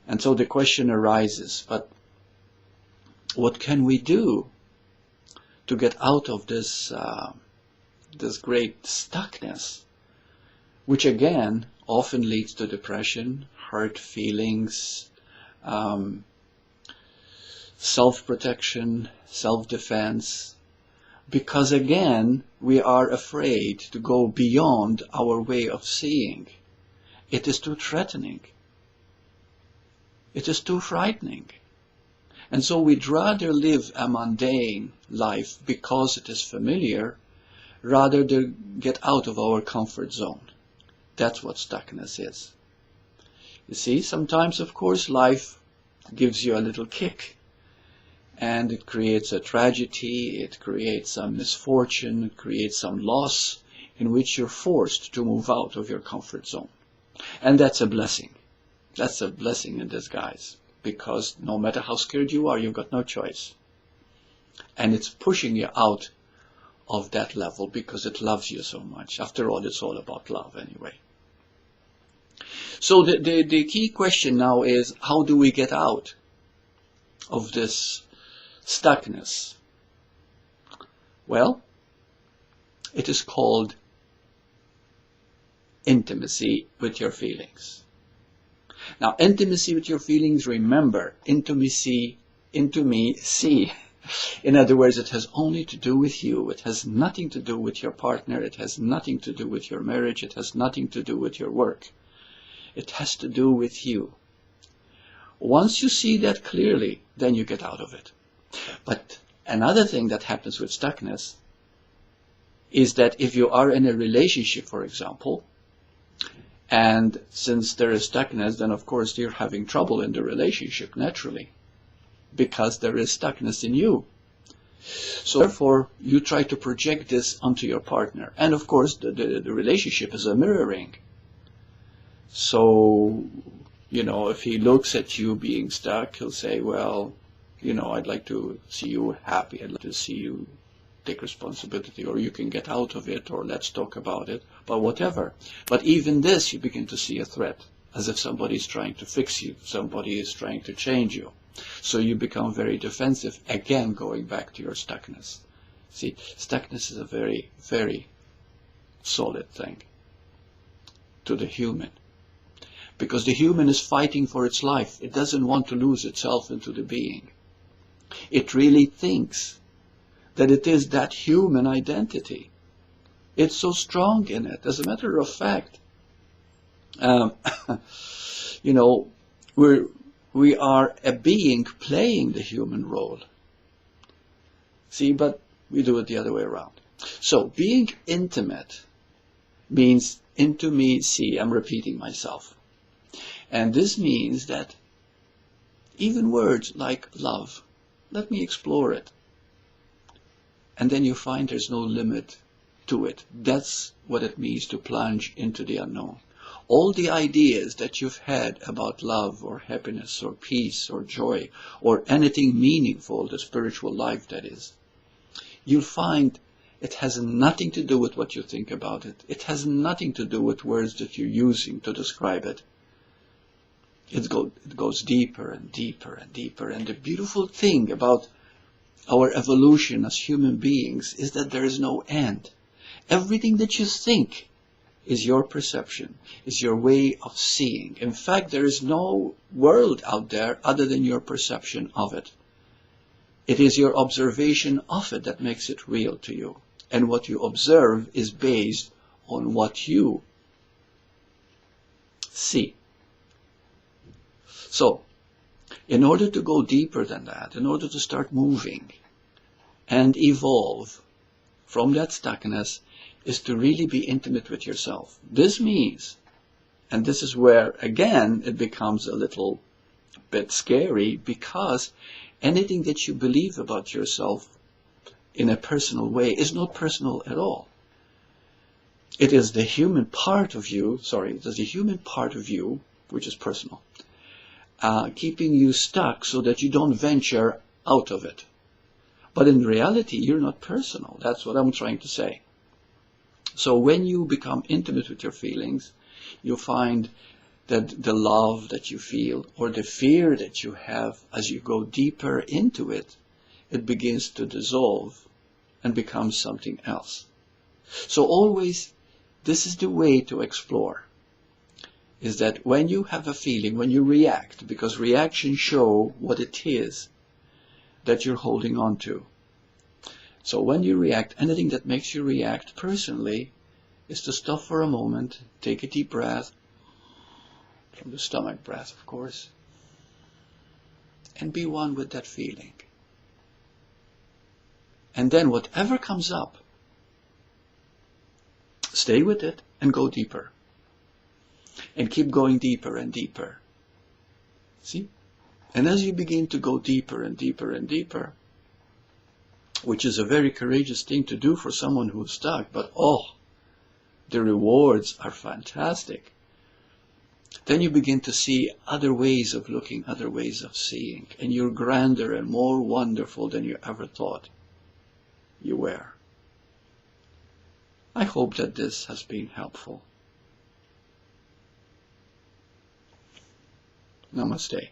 And so the question arises, but what can we do to get out of this, this great stuckness, which again often leads to depression, hurt feelings, self-protection, self-defense, because again we are afraid to go beyond our way of seeing. It is too threatening. It is too frightening. And so we'd rather live a mundane life because it is familiar, rather than get out of our comfort zone. That's what stuckness is. You see, sometimes, of course, life gives you a little kick. And it creates a tragedy, it creates some misfortune, it creates some loss, in which you're forced to move out of your comfort zone. And that's a blessing. That's a blessing in disguise. Because no matter how scared you are, you've got no choice. And it's pushing you out of that level because it loves you so much. After all, it's all about love anyway. So the key question now is, how do we get out of this stuckness? Well, it is called intimacy with your feelings. Now, intimacy with your feelings, remember, intimacy. In other words, it has only to do with you. It has nothing to do with your partner. It has nothing to do with your marriage. It has nothing to do with your work. It has to do with you. Once you see that clearly, then you get out of it. But another thing that happens with stuckness is that if you are in a relationship, for example, and since there is stuckness, then of course you're having trouble in the relationship naturally, because there is stuckness in you. So therefore, you try to project this onto your partner. And of course, the relationship is a mirroring. So, you know, if he looks at you being stuck, he'll say, well, you know, I'd like to see you happy. I'd like to see you take responsibility, or you can get out of it, or let's talk about it, but whatever. But even this, you begin to see a threat, as if somebody is trying to fix you, somebody is trying to change you. So you become very defensive, again going back to your stuckness. See, stuckness is a very, very solid thing to the human. Because the human is fighting for its life. It doesn't want to lose itself into the being. It really thinks that it is that human identity. It's so strong in it. As a matter of fact, you know, we are a being playing the human role. See, but we do it the other way around. So, being intimate means intimacy. I'm repeating myself. And this means that even words like love, let me explore it. And then you find there's no limit to it. That's what it means to plunge into the unknown. All the ideas that you've had about love or happiness or peace or joy or anything meaningful, the spiritual life that is, you'll find it has nothing to do with what you think about it. It has nothing to do with words that you're using to describe it. It goes deeper and deeper and deeper. And the beautiful thing about our evolution as human beings is that there is no end. Everything that you think is your perception, is your way of seeing. In fact, there is no world out there other than your perception of it. It is your observation of it that makes it real to you. And what you observe is based on what you see. So, in order to go deeper than that, in order to start moving and evolve from that stuckness, is to really be intimate with yourself. This means, and this is where, again, it becomes a little bit scary, because anything that you believe about yourself in a personal way is not personal at all. It is the human part of you, it is the human part of you, which is personal, keeping you stuck so that you don't venture out of it. But in reality, you're not personal. That's what I'm trying to say. So when you become intimate with your feelings, you find that the love that you feel or the fear that you have, as you go deeper into it, it begins to dissolve and becomes something else. So always, this is the way to explore, is that when you have a feeling, when you react, because reactions show what it is that you're holding on to. So when you react, anything that makes you react personally is to stop for a moment, take a deep breath, from the stomach breath, of course, and be one with that feeling. And then whatever comes up, stay with it and go deeper. And keep going deeper and deeper. See? And as you begin to go deeper and deeper and deeper, which is a very courageous thing to do for someone who's stuck, but the rewards are fantastic. Then you begin to see other ways of looking, other ways of seeing, and you're grander and more wonderful than you ever thought you were. I hope that this has been helpful. Namaste.